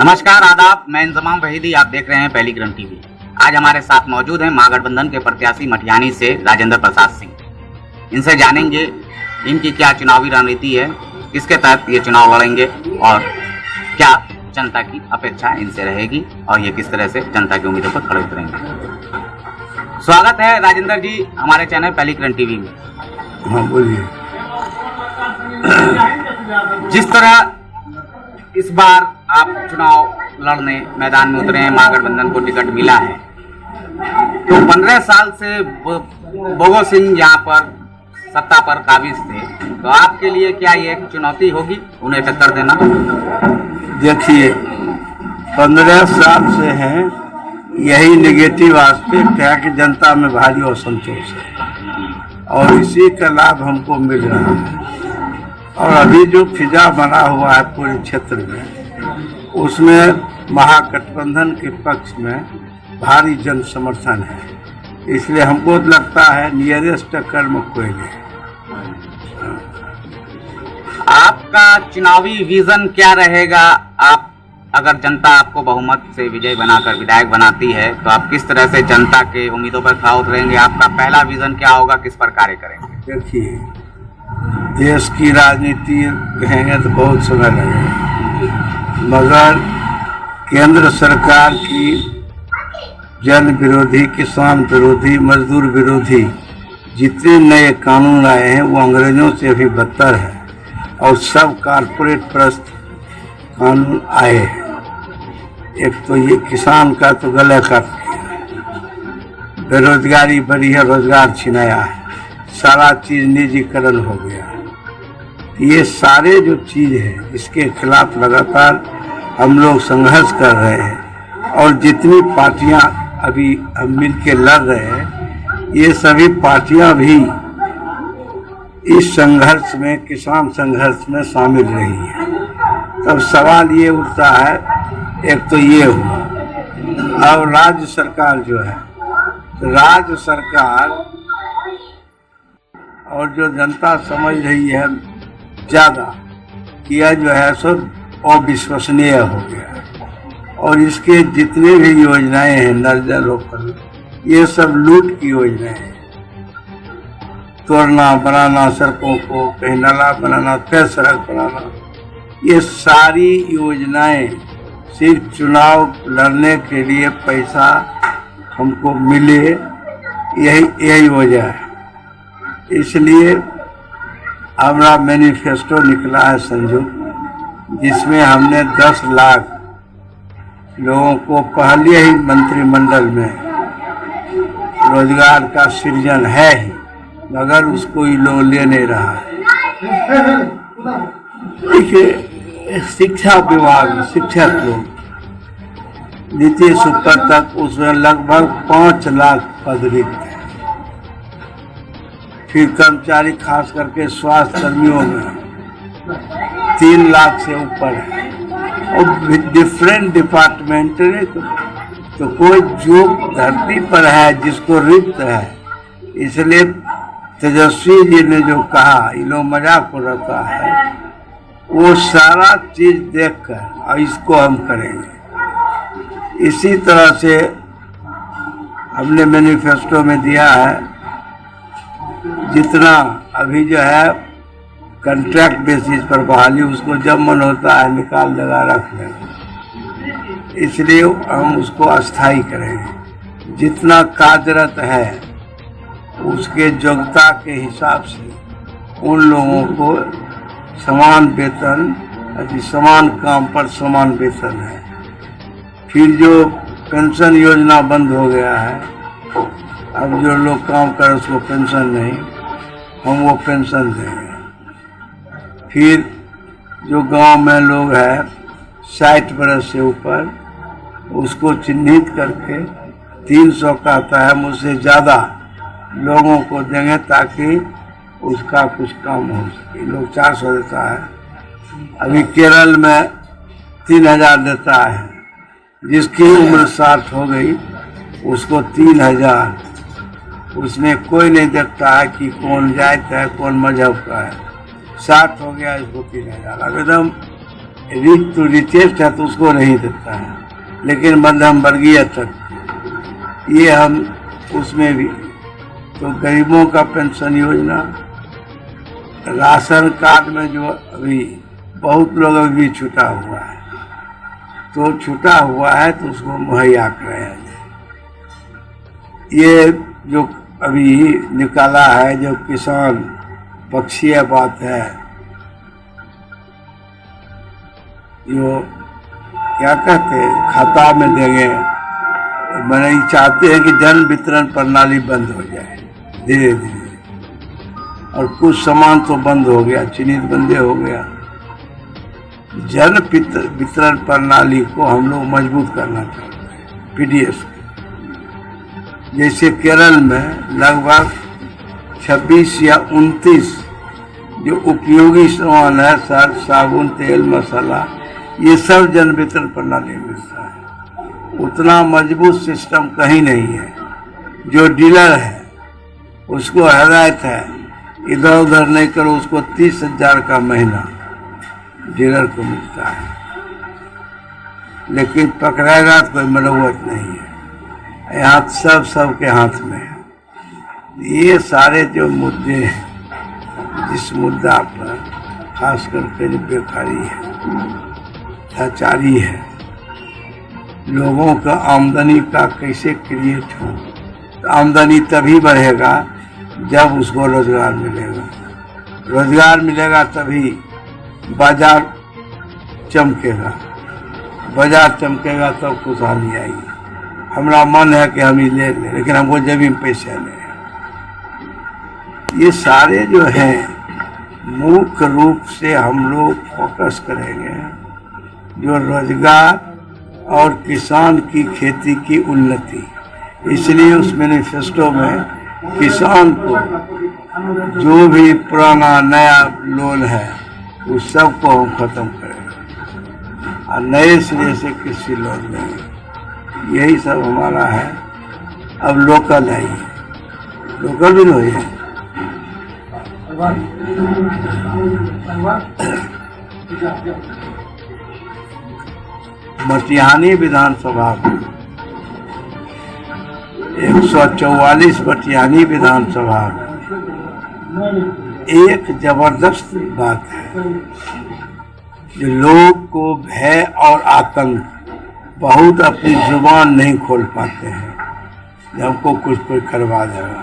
नमस्कार, आदाब। मैं इंजमाम वहीदी, आप देख रहे हैं पहली क्रम टीवी। आज हमारे साथ मौजूद हैं महागठबंधन के प्रत्याशी मटिहानी से राजेंद्र प्रसाद सिंह। इनसे जानेंगे इनकी क्या चुनावी रणनीति है, किसके तहत ये चुनाव लड़ेंगे और क्या जनता की अपेक्षा इनसे रहेगी और ये किस तरह से जनता की उम्मीदों पर खड़े उतरेंगे। स्वागत है राजेंद्र जी हमारे चैनल पहली क्रम टीवी में। हाँ, बोलिए। जिस तरह इस बार आप चुनाव लड़ने मैदान में उतरे हैं, महागठबंधन को टिकट मिला है, तो 15 साल से बोगो सिंह यहाँ पर सत्ता पर काबिज थे, तो आपके लिए क्या ये एक चुनौती होगी उन्हें टक्कर देना? देखिए, 15 साल से हैं, यही नेगेटिव एस्पेक्ट है कि जनता में भारी असंतोष है और इसी का लाभ हमको मिल रहा है। और अभी जो फिजा बना हुआ है पूरे क्षेत्र में, उसमें महागठबंधन के पक्ष में भारी जन समर्थन है, इसलिए हमको लगता है नियरेस्ट टक्कर में कोई नहीं। आपका चुनावी विजन क्या रहेगा? आप अगर जनता आपको बहुमत से विजय बनाकर विधायक बनाती है तो आप किस तरह से जनता के उम्मीदों पर खरा उतरेंगे? आपका पहला विजन क्या होगा, किस पर कार्य करेंगे? देखिए, देश की राजनीति कहेंगे तो बहुत समय लगेगा, मगर केंद्र सरकार की जन विरोधी, किसान विरोधी, मजदूर विरोधी जितने नए कानून आए हैं वो अंग्रेजों से भी बदतर है और सब कारपोरेट प्रस्त कानून आए हैं। एक तो ये किसान का तो गले काट दिया, बेरोजगारी बढ़ी है, रोजगार छिनाया है, सारा चीज निजीकरण हो गया। ये सारे जो चीज है इसके खिलाफ लगातार हम लोग संघर्ष कर रहे हैं और जितनी पार्टियां अभी हम मिल के लड़ रहे हैं, ये सभी पार्टियां भी इस संघर्ष में, किसान संघर्ष में शामिल रही हैं। तब सवाल ये उठता है, एक तो ये हुआ, और राज्य सरकार जो है, राज्य सरकार और जो जनता समझ रही है ज्यादा कि यह जो है सो अविश्वसनीय हो गया और इसके जितने भी योजनाएं हैं, नल जल होकर, ये सब लूट की योजनाएं हैं। तोड़ना बनाना सड़कों को, कहीं नाला बनाना, फिर सड़क बनाना, ये सारी योजनाएं सिर्फ चुनाव लड़ने के लिए पैसा हमको मिले, यही वजह है। इसलिए हमारा मैनिफेस्टो निकला है संजू, जिसमें हमने 10 लाख लोगों को पहले ही मंत्रिमंडल में रोजगार का सृजन है ही, मगर उसको ये लोग ले नहीं रहा है। देखिए, शिक्षा विभाग, शिक्षक लोग नीतीश ऊपर तक, उसमें लगभग 5 लाख पद रिक्त है। फिर कर्मचारी, खास करके स्वास्थ्य कर्मियों में 3 लाख से ऊपर है और डिफरेंट डिपार्टमेंट में तो कोई जो धरती पर है जिसको रिक्त है। इसलिए तेजस्वी जी ने जो कहा, ये लोग मजाक उड़ाता है, वो सारा चीज देखकर और इसको हम करेंगे। इसी तरह से हमने मैनिफेस्टो में दिया है, जितना अभी जो है कॉन्ट्रैक्ट बेसिस पर बहाली, उसको जब मन होता है निकाल लगा रख लेगा, इसलिए हम उसको अस्थायी करेंगे। जितना कार्यरत है उसके योग्यता के हिसाब से उन लोगों को समान वेतन, समान काम पर समान वेतन है। फिर जो पेंशन योजना बंद हो गया है, अब जो लोग काम कर उसको पेंशन नहीं, हम वो पेंशन देंगे। फिर जो गांव में लोग हैं 60 बरस से ऊपर, उसको चिन्हित करके 300 का आता है, मुझसे ज़्यादा लोगों को देंगे ताकि उसका कुछ काम हो सके। लोग 400 देता है, अभी केरल में 3000 देता है, जिसकी उम्र 60 हो गई उसको 3000। उसमें कोई नहीं देखता है कि कौन जात है, कौन मजहब का है। 60 हो गया, इसको 3000। अब एकदम रिच तो रिचेस्ट है तो उसको नहीं देता है, लेकिन मध्यम वर्गीय तक ये हम उसमें भी। तो गरीबों का पेंशन योजना, राशन कार्ड में जो अभी बहुत लोग अभी भी छूटा हुआ है, तो छूटा हुआ है तो उसको मुहैया कराया जाए। ये जो अभी निकाला है जो किसान पक्षीय बात है, जो क्या कहते हैं खाता में देंगे, मैंने ये चाहते हैं कि जन वितरण प्रणाली बंद हो जाए धीरे धीरे। और कुछ सामान तो बंद हो गया, चीनी बंदे हो गया। जन वितरण प्रणाली को हम लोग मजबूत करना चाहते हैं, पीडीएस। जैसे केरल में लगभग 26 या 29 जो उपयोगी सामान है, सर्फ, साबुन, तेल, मसाला, ये सब जन वितरण प्रणाली मिलता है। उतना मजबूत सिस्टम कहीं नहीं है। जो डीलर है उसको हदायत है इधर उधर नहीं करो, उसको 30,000 का महीना डीलर को मिलता है, लेकिन पकड़ेगा तो कोई मरम्मत नहीं है। यहाँ सबके हाथ में है। ये सारे जो मुद्दे हैं, जिस मुद्दा पर खास करके जो बेकारी है, लाचारी है, लोगों का आमदनी का कैसे क्रिएट हो। तो आमदनी तभी बढ़ेगा जब उसको रोजगार मिलेगा। रोजगार मिलेगा तभी बाजार चमकेगा, बाजार चमकेगा तब खुशहाली आएगी। हमारा मन है कि हम ही ले लें, लेकिन हमको जमीन पैसे लें। ये सारे जो हैं मुख्य रूप से हम लोग फोकस करेंगे जो रोजगार और किसान की खेती की उन्नति। इसलिए उस मैनिफेस्टो में किसान को जो भी पुराना नया लोन है उस सब को हम खत्म करेंगे और नए सिरे से कृषि लोन देंगे। यही सब हमारा है। अब लोकल है, लोकल भी नहीं है। मटिहानी विधानसभा में 144 मटिहानी विधानसभा में एक जबरदस्त बात है जो लोग को भय और आतंक बहुत अपनी जुबान नहीं खोल पाते हैं जब हमको कुछ कोई करवा देगा।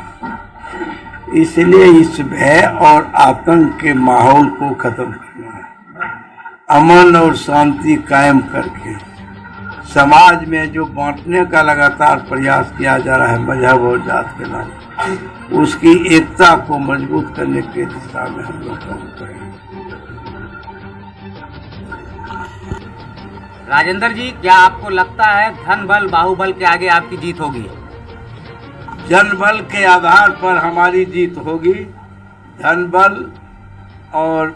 इसलिए इस भय और आतंक के माहौल को खत्म करना है, अमन और शांति कायम करके समाज में जो बांटने का लगातार प्रयास किया जा रहा है मजहब और जात के नाम, उसकी एकता को मजबूत करने के दिशा में हम लोग काम करेंगे। राजेंद्र जी, क्या आपको लगता है धन बल बाहुबल के आगे आपकी जीत होगी? जन बल के आधार पर हमारी जीत होगी। धन बल और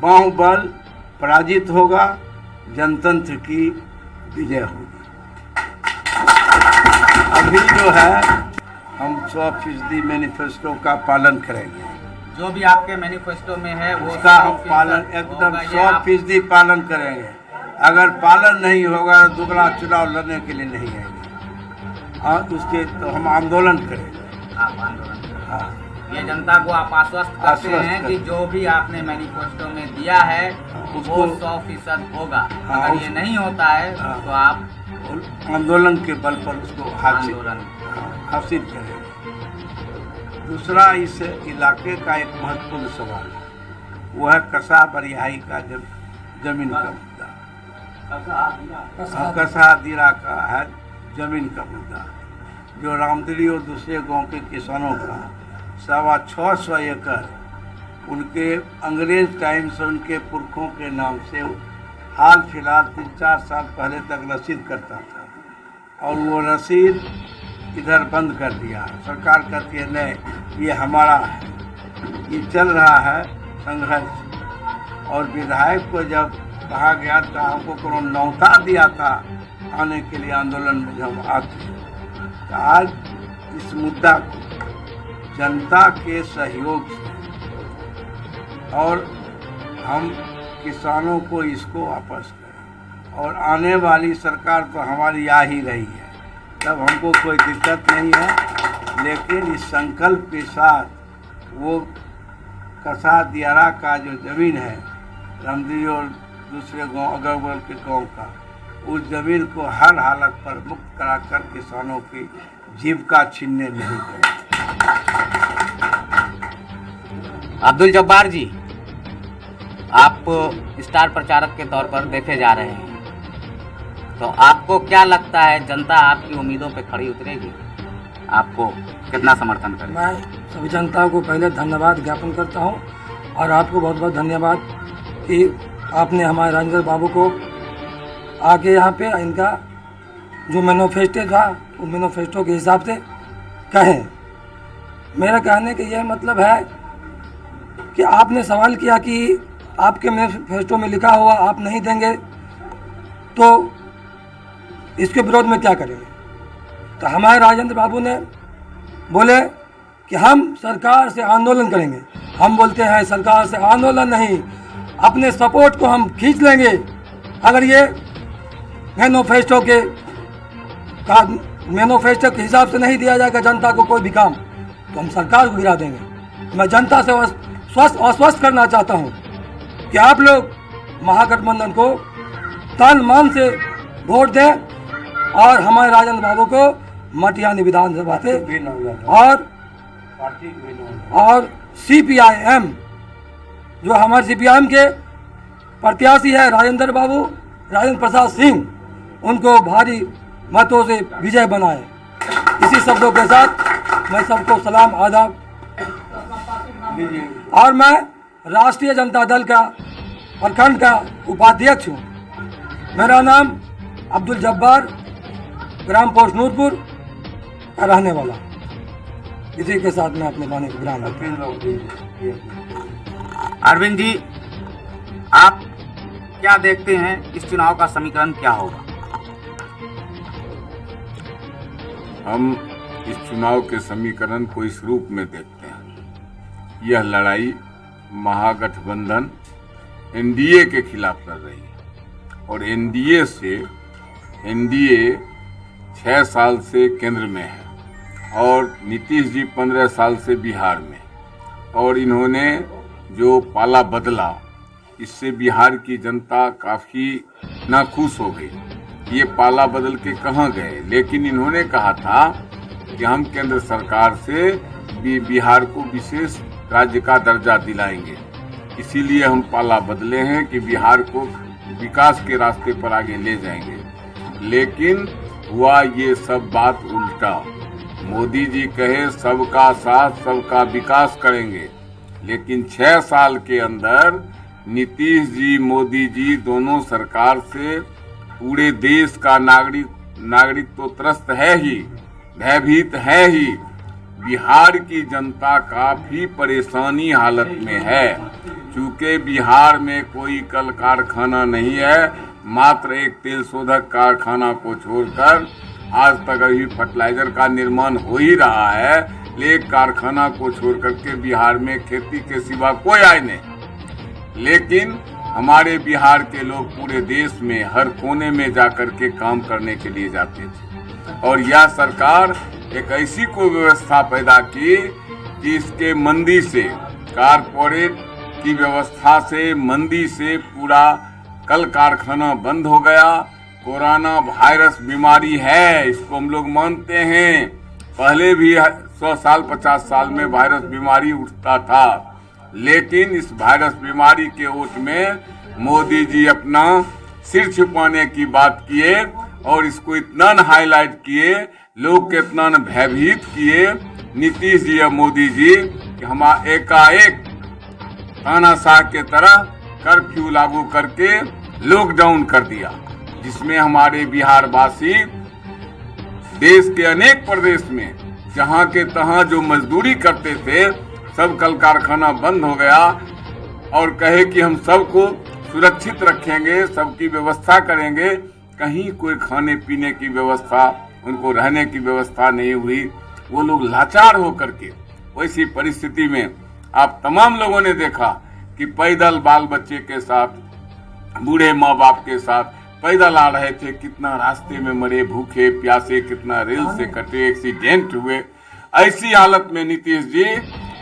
बाहुबल पराजित होगा, जनतंत्र की विजय होगी। अभी जो है हम 100% मैनिफेस्टो का पालन करेंगे। जो भी आपके मैनिफेस्टो में है वो उसका हम पालन एकदम 100% पालन करेंगे। अगर पालन नहीं होगा तो दोबारा चुनाव लड़ने के लिए नहीं आएंगे। हाँ, उसके तो हम आंदोलन करेंगे। आप आंदोलन करेंगे। हाँ, ये जनता को आप आश्वस्त करते हैं कि जो भी आपने मैनिफेस्टो में दिया है वो 100% होगा। हाँ, अगर ये नहीं होता है तो आप आंदोलन के बल पर उसको हासिल करेंगे। दूसरा, इस इलाके का एक महत्वपूर्ण सवाल है, वो है कसा बरियाई का जमीन का मुद्दा। कसा दीरा का है जमीन का मुद्दा, जो रामदिरी और दूसरे गांव के किसानों का 625 एकड़ उनके अंग्रेज टाइम से उनके पुरखों के नाम से हाल फिलहाल 3-4 साल पहले तक रसीद करता था, और वो रसीद इधर बंद कर दिया। सरकार कहती है नहीं, ये हमारा है। ये चल रहा है संघर्ष। और विधायक को जब कहा गया था, हमको कोनो न्योता दिया था आने के लिए आंदोलन में, जब आते तो आज इस मुद्दा को जनता के सहयोग से और हम किसानों को इसको वापस करें। और आने वाली सरकार तो हमारी आ ही रही है, तब हमको कोई दिक्कत नहीं है। लेकिन इस संकल्प के साथ वो कसा दियारा का जो ज़मीन है रमदी और दूसरे गांव अगल बगल के गांव का, उस ज़मीन को हर हालत पर मुक्त कराकर किसानों की जीविका छीनने नहीं दें। अब्दुल जब्बार जी, आप स्टार प्रचारक के तौर पर देखे जा रहे हैं, तो आपको क्या लगता है जनता आपकी उम्मीदों पे खड़ी उतरेगी? आपको कितना समर्थन करेगी? मैं सभी जनता को पहले धन्यवाद ज्ञापन करता हूं और आपको बहुत बहुत धन्यवाद कि आपने हमारे राजेंद्र बाबू को आके यहाँ पे इनका जो मैनिफेस्टो था उस मैनिफेस्टो के हिसाब से कहें। मेरा कहने का यह मतलब है कि आपने सवाल किया कि आपके मैनिफेस्टो में लिखा हुआ आप नहीं देंगे तो इसके विरोध में क्या करेंगे। तो हमारे राजेंद्र बाबू ने बोले कि हम सरकार से आंदोलन करेंगे। हम बोलते हैं सरकार से आंदोलन नहीं, अपने सपोर्ट को हम खींच लेंगे। अगर ये मैनिफेस्टो के हिसाब से नहीं दिया जाएगा जनता को कोई भी काम, तो हम सरकार को गिरा देंगे। मैं जनता से आश्वस्त करना चाहता हूं कि आप लोग महागठबंधन को तन मन से वोट दें और हमारे राजेंद्र बाबू को मटियानी विधानसभा से और CPIM जो हमारे CPIM के प्रत्याशी है राजेंद्र प्रसाद सिंह, उनको भारी मतों से विजय बनाए। इसी शब्दों के साथ मैं सबको सलाम आदाब। और मैं राष्ट्रीय जनता दल का प्रखंड का उपाध्यक्ष हूँ। मेरा नाम अब्दुल जब्बार, ग्राम पोस्ट नूरपुर का रहने वाला। इसी के साथ मैं अपने वाणी को विराम देता हूं। अरविंद जी, आप क्या देखते हैं इस चुनाव का समीकरण क्या होगा? हम इस चुनाव के समीकरण को इस रूप में देखते हैं। यह लड़ाई महागठबंधन NDA के खिलाफ लड़ रही है और NDA 6 साल से केंद्र में है और नीतीश जी 15 साल से बिहार में, और इन्होंने जो पाला बदला इससे बिहार की जनता काफ़ी नाखुश हो गई। ये पाला बदल के कहाँ गए, लेकिन इन्होंने कहा था कि हम केंद्र सरकार से बिहार को विशेष राज्य का दर्जा दिलाएंगे। इसीलिए हम पाला बदले हैं कि बिहार को विकास के रास्ते पर आगे ले जाएंगे। लेकिन हुआ ये सब बात उल्टा। मोदी जी कहे सबका साथ सबका विकास करेंगे, लेकिन 6 साल के अंदर नीतीश जी मोदी जी दोनों सरकार से पूरे देश का नागरिक तो त्रस्त है ही, भयभीत है ही। बिहार की जनता काफी परेशानी हालत में है। चूंकि बिहार में कोई कल कारखाना नहीं है, मात्र एक तेल शोधक कारखाना को छोड़कर आज तक अभी फर्टिलाइजर का निर्माण हो ही रहा है, लेकिन कारखाना को छोड़कर के बिहार में खेती के सिवा कोई आय नहीं। लेकिन हमारे बिहार के लोग पूरे देश में हर कोने में जाकर के काम करने के लिए जाते थे, और यह सरकार एक ऐसी कोई व्यवस्था पैदा की कि इसके मंदी से, कारपोरेट की व्यवस्था से, मंदी से पूरा कल कारखाना बंद हो गया। कोरोना वायरस बीमारी है, इसको हम लोग मानते हैं। पहले भी 100 साल 50 साल में वायरस बीमारी उठता था, लेकिन इस वायरस बीमारी के ओट में मोदी जी अपना सिर छुपाने की बात किए और इसको इतना न हाईलाइट किए, लोग के इतना न भयभीत किए नीतीश जी या मोदी जी कि हम एकाएक तानाशाह के तरह कर्फ्यू लागू करके लॉकडाउन कर दिया, जिसमें हमारे बिहार वासी देश के अनेक प्रदेश में जहां के तहां जो मजदूरी करते थे सब कल कारखाना बंद हो गया, और कहे कि हम सबको सुरक्षित रखेंगे, सबकी व्यवस्था करेंगे। कहीं कोई खाने पीने की व्यवस्था, उनको रहने की व्यवस्था नहीं हुई। वो लोग लाचार होकर के, वैसी परिस्थिति में आप तमाम लोगों ने देखा कि पैदल बाल बच्चे के साथ बूढ़े माँ बाप के साथ पैदल आ रहे थे, कितना रास्ते में मरे भूखे प्यासे, कितना रेल से कटे, एक्सीडेंट हुए। ऐसी हालत में नीतीश जी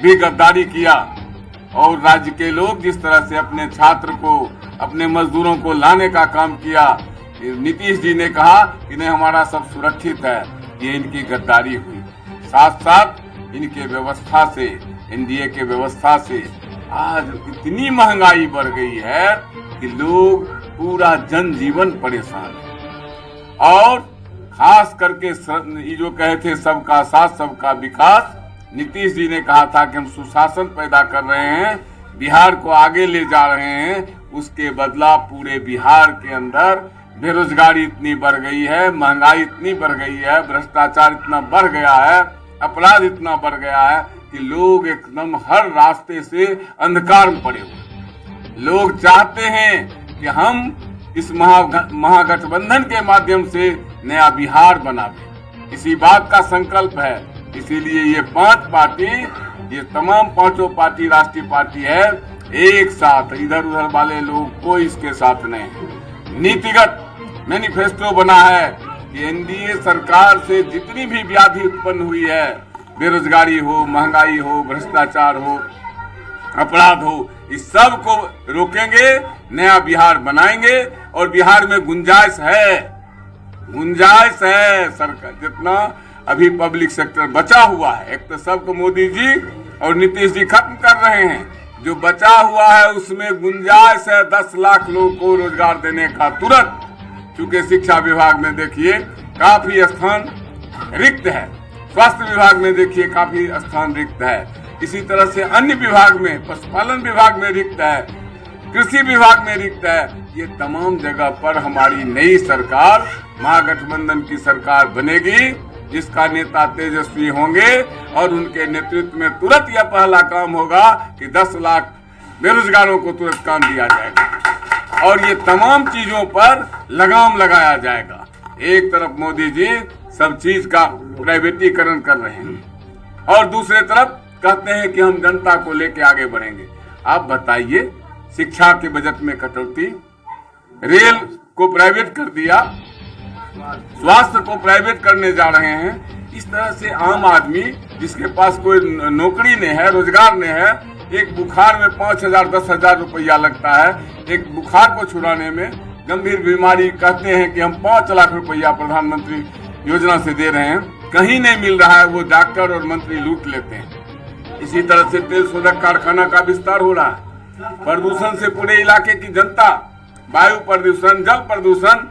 भी गद्दारी किया और राज्य के लोग जिस तरह से अपने छात्र को, अपने मजदूरों को लाने का काम किया, नीतीश जी ने कहा कि नहीं हमारा सब सुरक्षित है। ये इनकी गद्दारी हुई। साथ साथ इनके व्यवस्था से, एनडीए के व्यवस्था से आज इतनी महंगाई बढ़ गई है कि लोग पूरा जनजीवन परेशान है। और खास करके ये जो कहे थे सबका साथ सबका विकास, नीतीश जी ने कहा था कि हम सुशासन पैदा कर रहे हैं, बिहार को आगे ले जा रहे हैं। उसके बदला पूरे बिहार के अंदर बेरोजगारी इतनी बढ़ गई है, महंगाई इतनी बढ़ गई है, भ्रष्टाचार इतना बढ़ गया है, अपराध इतना बढ़ गया है कि लोग एकदम हर रास्ते से अंधकार में पड़े हुए। लोग चाहते हैं कि हम इस महागठबंधन के माध्यम से नया बिहार बनावे। इसी बात का संकल्प है। इसीलिए ये 5 पार्टी, ये तमाम 5 पार्टी राष्ट्रीय पार्टी है, एक साथ, इधर उधर वाले लोग कोई इसके साथ नहीं। नीतिगत मैनिफेस्टो बना है कि एनडीए सरकार से जितनी भी व्याधि उत्पन्न हुई है, बेरोजगारी हो, महंगाई हो, भ्रष्टाचार हो, अपराध हो, इस सब को रोकेंगे, नया बिहार बनाएंगे। और बिहार में गुंजाइश है सरकार जितना अभी पब्लिक सेक्टर बचा हुआ है। एक तो सबको मोदी जी और नीतीश जी खत्म कर रहे हैं, जो बचा हुआ है उसमें गुंजाइश है 10 लाख लोगों को रोजगार देने का तुरंत। क्योंकि शिक्षा विभाग में देखिए काफी स्थान रिक्त है, स्वास्थ्य विभाग में देखिए काफी स्थान रिक्त है, इसी तरह से अन्य विभाग में, पशुपालन विभाग में रिक्त है, कृषि विभाग में रिक्त है। ये तमाम जगह पर हमारी नई सरकार, महागठबंधन की सरकार बनेगी, जिसका नेता तेजस्वी होंगे और उनके नेतृत्व में तुरंत यह पहला काम होगा कि 10 लाख बेरोजगारों को तुरंत काम दिया जाएगा और ये तमाम चीजों पर लगाम लगाया जाएगा। एक तरफ मोदी जी सब चीज का प्राइवेटीकरण कर रहे हैं और दूसरे तरफ कहते हैं कि हम जनता को लेके आगे बढ़ेंगे। आप बताइए, शिक्षा के बजट में कटौती, रेल को प्राइवेट कर दिया, स्वास्थ्य को प्राइवेट करने जा रहे हैं। इस तरह से आम आदमी जिसके पास कोई नौकरी नहीं है, रोजगार नहीं है, एक बुखार में 5,000 10,000 रुपया लगता है। एक बुखार को छुड़ाने में, गंभीर बीमारी कहते हैं कि हम 5 लाख रुपया प्रधानमंत्री योजना से दे रहे हैं, कहीं नहीं मिल रहा है, वो डॉक्टर और मंत्री लूट लेते हैं। इसी तरह से तेल शोधक कारखाना का विस्तार हो रहा है। प्रदूषण से पूरे इलाके की जनता, वायु प्रदूषण, जल प्रदूषण,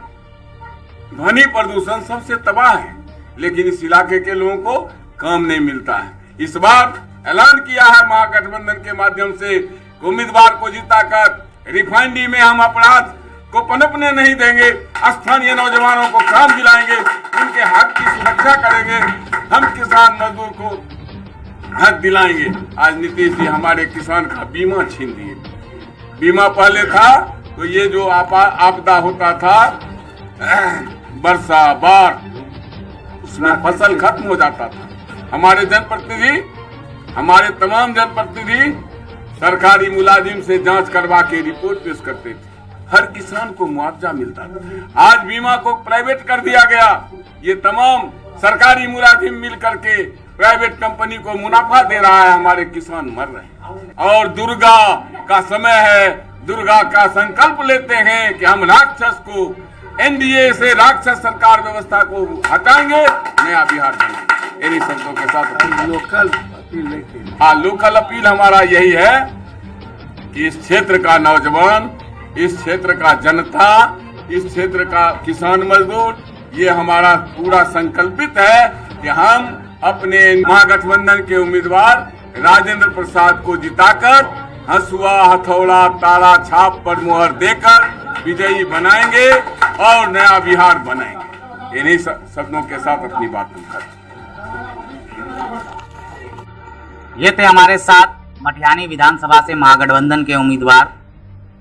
ध्वनि प्रदूषण सबसे तबाह है, लेकिन इस इलाके के लोगों को काम नहीं मिलता है। इस बार ऐलान किया है महागठबंधन के माध्यम से, उम्मीदवार को जिताकर रिफाइनरी में हम अपराध को पनपने नहीं देंगे, स्थानीय नौजवानों को काम दिलाएंगे, उनके हक की सुरक्षा करेंगे, हम किसान मजदूर को हक दिलाएंगे। आज नीतीश जी हमारे किसान का बीमा छीन दिए। बीमा पहले था तो ये जो आपदा होता था, वर्षा बाढ़, उसमें फसल खत्म हो जाता था। हमारे जनप्रतिनिधि, हमारे तमाम जनप्रतिनिधि सरकारी मुलाजिम से जांच करवा के रिपोर्ट पेश करते थे, हर किसान को मुआवजा मिलता था। आज बीमा को प्राइवेट कर दिया गया। ये तमाम सरकारी मुलाजिम मिल करके प्राइवेट कंपनी को मुनाफा दे रहा है, हमारे किसान मर रहे हैं। और दुर्गा का समय है, दुर्गा का संकल्प लेते हैं कि हम राक्षस को, एनडीए से राक्षस सरकार व्यवस्था को हटाएंगे, नया बिहार बनाएंगे। इन्हीं शब्दों के साथ लोकल अपील हमारा यही है कि इस क्षेत्र का नौजवान, इस क्षेत्र का जनता, इस क्षेत्र का किसान मजदूर, ये हमारा पूरा संकल्पित है कि हम अपने महागठबंधन के उम्मीदवार राजेंद्र प्रसाद को जिताकर हंसुआ, हथौड़ा, तारा छाप पर मुहर देकर विजयी बनाएंगे और नया बिहार बनाएंगे। इन्हीं शब्दों के साथ अपनी बात करते। ये थे हमारे साथ मटिहानी विधानसभा से महागठबंधन के उम्मीदवार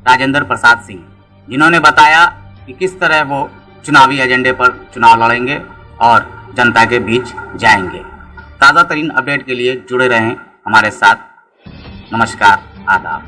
राजेंद्र प्रसाद सिंह, जिन्होंने बताया कि किस तरह वो चुनावी एजेंडे पर चुनाव लड़ेंगे और जनता के बीच जाएंगे। ताज़ा तरीन अपडेट के लिए जुड़े रहें हमारे साथ। नमस्कार, आदाब।